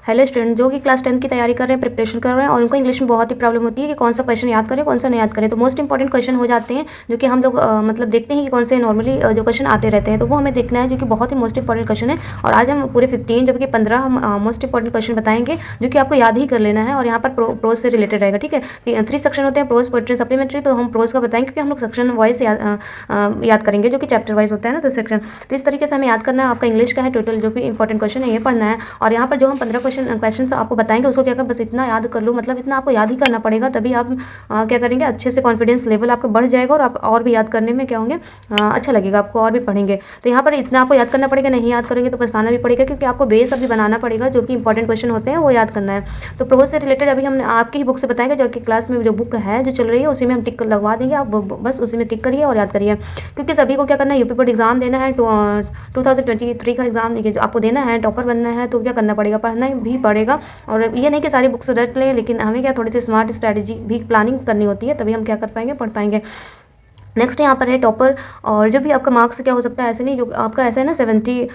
Hello student जो कि class 10 की तैयारी कर रहे हैं, प्रिपरेशन कर रहे हैं और उनको इंग्लिश में बहुत ही प्रॉब्लम होती है कि कौन सा क्वेश्चन याद करें, कौन सा नहीं याद करें। तो मोस्ट इंपॉर्टेंट क्वेश्चन हो जाते हैं जो कि हम लोग मतलब देखते हैं कि कौन से नॉर्मली जो क्वेश्चन आते रहते हैं, तो वो हमें देखना है जो कि बहुत ही मोस्ट इंपॉर्टेंट क्वेश्चन है। और आज हम पूरे 15 जबकि 15 हम मोस्ट इंपॉर्टेंट क्वेश्चन बताएंगे जो कि आपको याद ही कर लेना है। और यहाँ पर प्रोज से रिलेटेड रहेगा, ठीक है। 3 सेक्शन होते हैं, प्रोज, पोएट्री, सप्लीमेंट्री। तो हम प्रोज का बताएंगे क्योंकि हम लोग सेक्शन वाइज याद करेंगे जो कि चैप्टर वाइज होता है ना, तो सेक्शन। तो इस तरीके से हमें याद करना है। आपका इंग्लिश का है टोटल जो भी इंपॉर्टेंट क्वेश्चन है ये पढ़ना है। और यहाँ पर जो हम 15 क्वेश्चन आपको बताएंगे उसको क्या कर, बस इतना याद कर लो, मतलब इतना आपको याद ही करना पड़ेगा, तभी आप क्या करेंगे, अच्छे से कॉन्फिडेंस लेवल आपका बढ़ जाएगा और आप और भी याद करने में क्या होंगे, अच्छा लगेगा आपको और भी पढ़ेंगे। तो यहाँ पर इतना आपको याद करना पड़ेगा, नहीं याद करेंगे तो पछताना भी पड़ेगा, क्योंकि आपको बेस अभी बनाना पड़ेगा, जो कि इंपॉर्टेंट क्वेश्चन होते हैं वो याद करना है। तो प्रोज से रिलेटेड अभी हमने आपकी ही बुक से बताएंगे, जो कि क्लास में जो बुक है जो चल रही है उसी में हम टिक लगवा देंगे, आप बस उसी में टिक करिए और याद करिए। क्योंकि सभी को क्या करना है, यूपी बोर्ड एग्जाम देना है, 2023 का एग्जाम आपको देना है, टॉपर बनना है, तो क्या करना पड़ेगा, पढ़ना भी पड़ेगा। और ये नहीं कि सारी बुक्स रट लें, लेकिन हमें क्या थोड़ी सी स्मार्ट स्ट्रैटेजी भी प्लानिंग करनी होती है, तभी हम क्या कर पाएंगे, पढ़ पाएंगे। नेक्स्ट यहाँ पर है टॉपर। और जो भी आपका मार्क्स क्या हो सकता है, ऐसे नहीं, जो आपका ऐसा है ना 70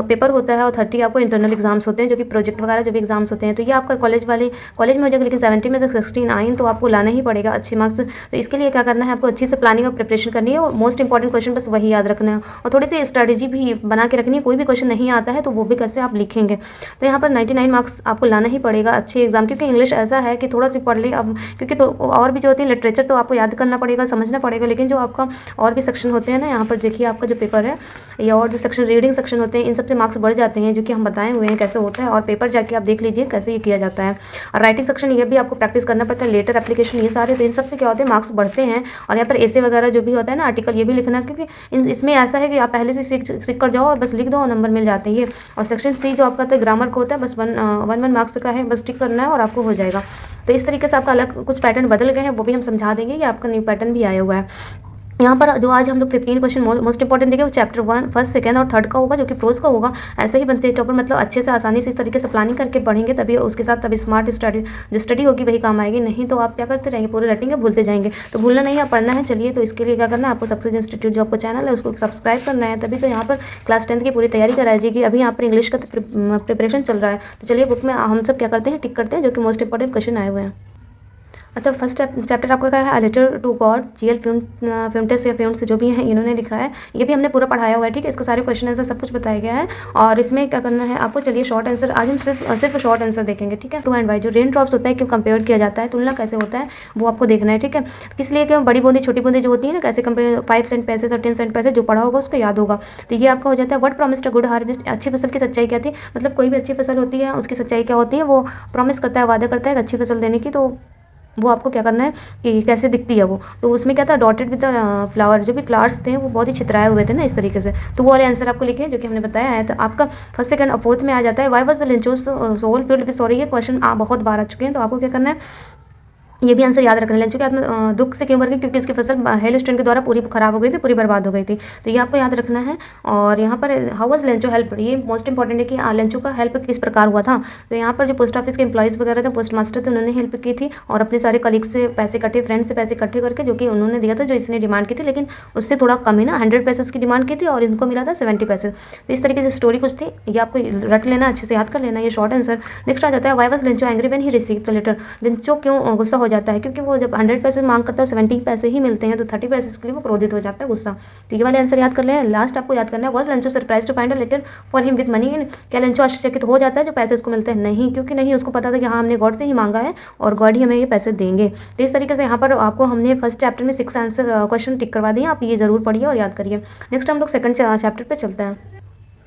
पेपर होता है और 30 आपको इंटरनल एग्जाम्स होते हैं, जो कि प्रोजेक्ट वगैरह जो भी एग्जाम्स होते हैं। तो ये आपका कॉलेज में हो जाएगा, लेकिन 70 में से 69 तो आपको लाना ही पड़ेगा अच्छे मार्क्स। तो इसके लिए क्या करना है, आपको अच्छी से प्लानिंग और प्रिपरेशन करनी है और मोस्ट इंपॉर्टेंट क्वेश्चन बस वही याद रखना है और थोड़ी सी स्ट्रैटेजी भी बना के रखनी है। कोई भी क्वेश्चन नहीं आता है तो वो भी कैसे आप लिखेंगे। तो यहाँ पर 99 मार्क्स आपको लाना ही पड़ेगा अच्छे एग्जाम, क्योंकि इंग्लिश ऐसा है कि थोड़ा सी पढ़ ले अब, क्योंकि तो और भी जो होती है लिटरेचर तो आपको याद करना पड़ेगा, समझना पड़ेगा, लेकिन जो आपका और भी सेक्शन होते हैं ना, यहाँ पर देखिए आपका जो पेपर है या और जो सेक्शन रीडिंग सेक्शन होते हैं, इन सबसे मार्क्स बढ़ जाते हैं, जो कि हम बताए हुए हैं कैसे होता है। और पेपर जाके आप देख लीजिए कैसे ये किया जाता है। और राइटिंग सेक्शन ये भी आपको प्रैक्टिस करना पड़ता है, लेटर एप्लीकेशन ये सारे, तो इन सबसे क्या होते हैं, मार्क्स बढ़ते हैं। और यहाँ पर ऐसे वगैरह जो भी होता है ना, आर्टिकल, ये भी लिखना, क्योंकि इसमें ऐसा है कि आप पहले से सीख कर जाओ और बस लिख दो और नंबर मिल जाते हैं ये। और सेक्शन सी जो आपका तो ग्रामर का होता है, बस वन मार्क्स का है, बस टिक करना है और आपको हो जाएगा। तो इस तरीके से आपका अलग कुछ पैटर्न बदल गए हैं, वो भी हम समझा देंगे कि आपका न्यू पैटर्न भी आया हुआ है। यहाँ पर जो आज हम लोग 15 क्वेश्चन मोस्ट इंपॉर्टेंट देंगे वो चैप्टर 1 फर्स्ट सेकंड और थर्ड का होगा, जो कि प्रोज का होगा। ऐसे ही बनते हैं टॉपर, मतलब अच्छे से आसानी से इस तरीके से प्लानिंग करके पढ़ेंगे, तभी उसके साथ तभी स्मार्ट स्टडी जो स्टडी होगी वही काम आएगी। नहीं तो आप क्या करते रहेंगे, पूरे रटेंगे, भूलते जाएंगे। तो भूलना नहीं है, पढ़ना है। चलिए, तो इसके लिए क्या करना है, आपको सक्सेस इंस्टीट्यूट जो आपको चैनल है उसको सब्सक्राइब करना है, तभी तो यहाँ पर क्लास 10 की पूरी तैयारी कराई जाएगी। अभी यहाँ पर इंग्लिश का प्रिपरेशन चल रहा है, तो चलिए बुक में हम सब क्या करते हैं, टिक करते हैं जो कि मोस्ट इंपॉर्टेंट क्वेश्चन आए हुए हैं। अच्छा, फर्स्ट चैप्टर आपका क्या है, a letter to God, G L Fuentes या फ्यूंट से जो भी हैं इन्होंने लिखा है, ये भी हमने पूरा पढ़ाया हुआ है, ठीक है। इसका सारे क्वेश्चन आंसर सब कुछ बताया गया है। और इसमें क्या करना है आपको, चलिए शॉर्ट आंसर आज हम सिर्फ शॉर्ट आंसर देखेंगे, ठीक है। टू एंड वाई जो रेन ड्रॉप्स होता है क्यों कंपेयर किया जाता है, तुलना कैसे होता है वो आपको देखना है, ठीक है। किस लिए, क्यों बड़ी बूंदी छोटी बूंदी जो होती है ना, कैसे कंपेयर, 5 सेंट पैसे और 10 सेंट पैसे, जो पढ़ा होगा उसको याद होगा। तो ये आपका हो जाता है। What promised a good harvest, अच्छी फसल की सच्चाई क्या थी, मतलब कोई भी अच्छी फसल होती है उसकी सच्चाई क्या होती है, वो प्रॉमिस करता है, वादा करता है अच्छी फसल देने की, तो वो आपको क्या करना है कि कैसे दिखती है वो। तो उसमें क्या था, डॉटेड विद फ्लावर, जो भी फ्लावर्स थे वो बहुत ही छितराए हुए थे ना इस तरीके से, तो वो वाले आंसर आपको लिखे जो कि हमने बताया है। तो आपका फर्स्ट सेकंड और फोर्थ में आ जाता है, why was the Lencho's soul filled with sorry, ये क्वेश्चन बहुत बार आ चुके हैं, तो आपको क्या करना है, ये भी आंसर याद रखना। लेंचो के आत्मा दुख से क्यों भर गई, क्योंकि इसकी फसल हेल स्टोन के द्वारा पूरी खराब हो गई थी, पूरी बर्बाद हो गई थी, तो ये आपको याद रखना है। और यहाँ पर हाउ वाज लेंचो हेल्प, ये मोस्ट इंपॉर्टेंट है कि लेंचो का हेल्प किस प्रकार हुआ था। तो यहाँ पर जो पोस्ट ऑफिस के एम्प्लॉइज़ वगैरह थे, पोस्ट मास्टर थे, उन्होंने हेल्प की थी और अपने सारे कलीग से पैसे इकट्ठे, फ्रेंड से पैसे इकट्ठे करके, जो कि उन्होंने दिया था, जो इसने डिमांड की थी, लेकिन उससे थोड़ा कम ही ना, 100 पैसे की डिमांड की थी और इनको मिला था 70 पैसे। तो इस तरीके से स्टोरी कुछ थी, ये आपको रट लेना, अच्छे से याद कर लेना, ये शॉर्ट आंसर। नेक्स्ट आ जाता है, why was Lencho angry when he received the letter, Lencho क्यों गुस्सा हो जाता है, क्योंकि वो जब 100 पैसे मांग करता है 70 पैसे ही मिलते हैं, तो 30 पैसे के लिए वो क्रोधित हो जाता है, गुस्सा। तो ये वाले आंसर याद कर लें। लास्ट आपको याद करना है, was Lencho surprise to find a letter for him with money, क्या लेंचो आश्चर्यचकित हो जाता है जो पैसे उसको मिलते हैं, नहीं, क्योंकि नहीं, उसको पता था कि हाँ हमने गॉड से ही मांगा है और गॉड ही हमें ये पैसे देंगे। तो इस तरीके से यहाँ पर आपको हमने फर्स्ट चैप्टर में 6 आंसर क्वेश्चन टिक करवा दिए, आप ये जरूर पढ़िए और याद करिए। नेक्स्ट हम लोग सेकंड चैप्टर पर चलते हैं।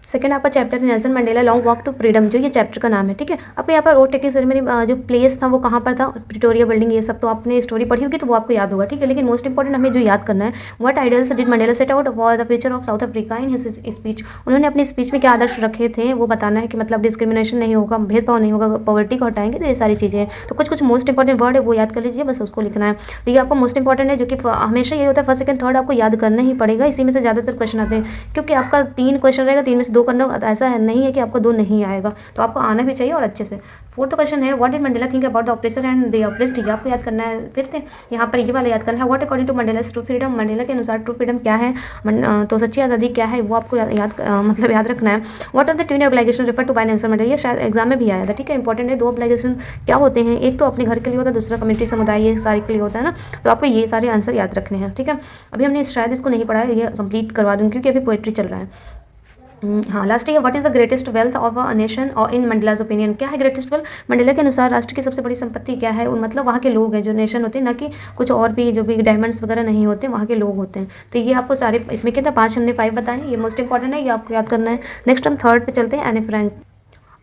सेकंड आपका चैप्टर है Nelson Mandela long walk to freedom, जो ये चैप्टर का नाम है, ठीक है। आपको यहाँ पर वोट टेकिंग सेरेमनी जो प्लेस था वो कहाँ पर था, प्रिटोरिया बिल्डिंग, ये सब तो आपने स्टोरी पढ़ी होगी तो वो आपको याद होगा, ठीक है। लेकिन मोस्ट इंपॉर्टेंट हमें जो याद करना है, what ideals did Mandela set out for the future of south Africa in his speech, उन्होंने अपनी स्पीच में क्या आदर्श रखे थे वो बताना है, कि मतलब डिस्क्रिमिनेशन नहीं होगा, भेदभाव नहीं होगा, पॉवर्टी को हटाएंगे, तो ये सारी चीज़ें हैं। तो कुछ मोस्ट इंपॉर्टेंट वर्ड है वो याद कर लीजिए, बस उसको लिखना है। तो ये आपको मोस्ट इंपॉर्टेंट है, जो कि हमेशा ये होता है फर्स्ट सेकंड थर्ड आपको याद करना ही पड़ेगा, इसी में से ज़्यादातर क्वेश्चन आते हैं, क्योंकि आपका 3 क्वेश्चन रहेगा, 3 में से 2 2 करना ऐसा है नहीं है कि आपको 2 नहीं आएगा, तो आपको आना भी चाहिए और अच्छे से। 4th क्वेश्चन है what did Mandela think about the oppressor and the oppressed, ये आपको याद करना है। 5th यहाँ पर ये वाला याद करना है what according to Mandela's true freedom, Mandela के अनुसार ट्रू फ्रीडम क्या है, तो सच्ची आज़ादी क्या है वो आपको मतलब याद रखना है। What are the twin obligation refer to by Nelson Mandela, ये शायद एग्जाम में भी आया था, ठीक है, इंपॉर्टेंट है। 2 ऑब्लिगेशन क्या होते हैं, एक तो अपने घर के लिए होता है, दूसरा कम्युनिटी समुदाय ये सारे के लिए होता है ना, तो आपको ये सारे आंसर याद रखने हैं, ठीक है। अभी हमने शायद इसको नहीं पढ़ा है, ये कंप्लीट करवा दूँ क्योंकि अभी पोएट्री चल रहा है। हाँ, लास्ट है what is the greatest wealth of a nation और इन मंडेलाज ओपिनियन, क्या है ग्रेटेस्ट वेल्थ, मंडेला के अनुसार राष्ट्र की सबसे बड़ी संपत्ति क्या है, मतलब वहाँ के लोग हैं, जो नेशन होते हैं, ना कि कुछ और भी जो भी डायमंड्स वगैरह नहीं होते, वहाँ के लोग होते हैं। तो ये आपको सारे इसमें कितना 5 हमने 5 बताए, ये मोस्ट इंपॉर्टेंट है, ये आपको याद करना है। नेक्स्ट हम 3rd पे चलते हैं, एनी फ्रैंक।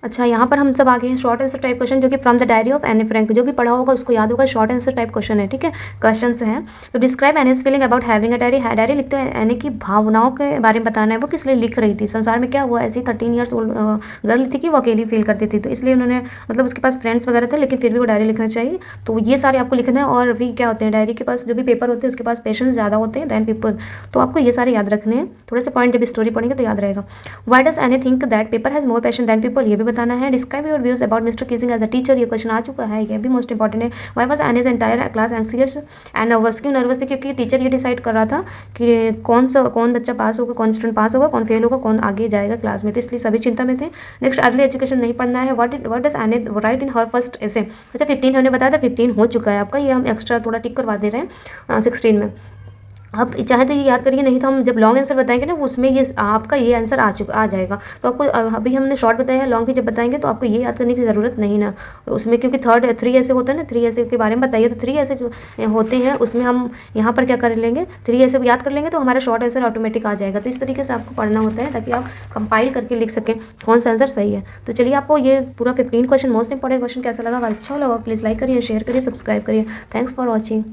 अच्छा, यहाँ पर हम सब आ गए हैं शॉर्ट आंसर टाइप क्वेश्चन, जो कि from the diary of Anne Frank, जो भी पढ़ा होगा उसको याद होगा, शॉर्ट आंसर टाइप क्वेश्चन है, ठीक है। क्वेश्चन हैं तो describe Annie's feeling about having a diary, diary लिखते हैं एनी की भावनाओं के बारे में बताना है, वो किस लिए लिख रही थी, संसार में क्या हुआ, ऐसी 13 ईयर्स ओल्ड गर्ल थी कि वो अकेली फील करती थी, तो इसलिए उन्होंने मतलब उसके पास फ्रेंड्स वगैरह थे लेकिन फिर भी वो डायरी लिखना चाहिए, तो ये सारे आपको लिखना है। और भी क्या होते हैं, डायरी के पास जो भी पेपर होते हैं उसके पास पेशेंस ज़्यादा होते हैं दैन पीपल, तो आपको ये सारे याद रखने हैं, थोड़े से पॉइंट जब स्टोरी पढ़ेंगे तो याद रहेगा। Why does Anne think that paper has more passion than people, ये भी बताना है। Describe your views about Mr Keesing as a teacher, ये क्वेश्चन आ चुका है, ये भी मोस्ट इंपॉर्टेंट है। Why was Anne's entire class anxious and nervous, क्यों नर्वस थी, क्योंकि टीचर ये डिसाइड कर रहा था कि कौन बच्चा पास होगा, कौन स्टूडेंट पास होगा, कौन फेल होगा, कौन आगे जाएगा क्लास में, तो इसलिए सभी चिंता में थे। नेक्स्ट अर्ली एजुकेशन नहीं पढ़ना है। What does any right in her first ऐसे, अच्छा 15 हमने बताया था, 15 हो चुका है आपका, ये हम एक्स्ट्रा थोड़ा टिक करवा दे रहे हैं 16 में। आप चाहे तो ये याद करिए, नहीं तो हम जब लॉन्ग आंसर बताएंगे ना उसमें ये आपका ये आंसर आ जाएगा, तो आपको अभी हमने शॉर्ट बताया है, लॉन्ग भी जब बताएंगे तो आपको ये याद करने की ज़रूरत नहीं ना उसमें, क्योंकि 3 ऐसे होता है ना, 3 ऐसे के बारे में बताइए, तो 3 ऐसे जो होते हैं उसमें हम यहाँ पर क्या कर लेंगे, 3 ऐसे याद कर लेंगे तो हमारा शॉर्ट आंसर ऑटोमेटिक आ जाएगा। तो इस तरीके से आपको पढ़ना होता है ताकि आप कंपाइल करके लिख सकें कौन सा आंसर सही है। तो चलिए, आपको ये पूरा 15 क्वेश्चन मोस्ट इंपॉर्टेंट क्वेश्चन कैसा लगा, अगर अच्छा लगा प्लीज़ लाइक करिए, शेयर करिए, सब्सक्राइब करिए। Thanks for watching.